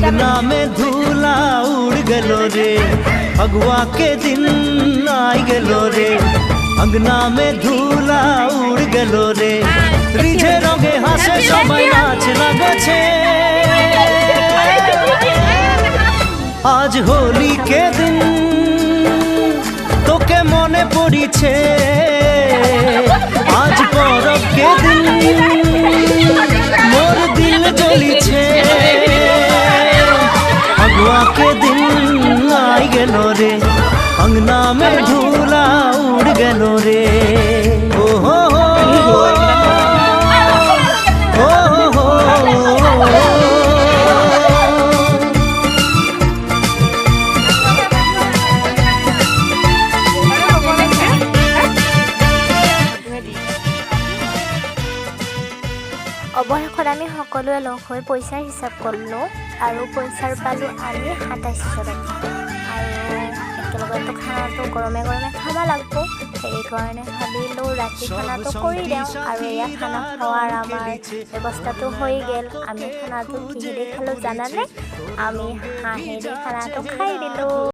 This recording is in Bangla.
अंगना में धूला उड़ गलो रे फगुआ के दिन आई गलो रे अंगना में धूला उड़ गलो रे रिझे रंगे हासे समय नाच लागछे आज होली के दिन तोके मने पड़िछे आज परब के दिन मोर दिल जलिछे फगुआ के दिन आई गेलो रे अंगना में धूला उड़ गेलो रे ओ हो অৱশেষত আমি সকলোৱে লগ হৈ পইচাৰ হিচাপ কৰিলোঁ আৰু পইচাৰ পালোঁ আমি ২৭০০ টকা আৰু একেলগতে খানাটো গৰমে গৰমে খাব লাগিব সেইকাৰণে ভাবিলোঁ ৰাতি খানাটো কৰি দিওঁ আৰু এয়া খানা খোৱাৰ আমাৰ ব্যৱস্থাটো হৈ গ'ল আমি খানাটো কিহেৰে খালোঁ জানানে আমি হাঁহেৰে খানাটো খাই দিলোঁ।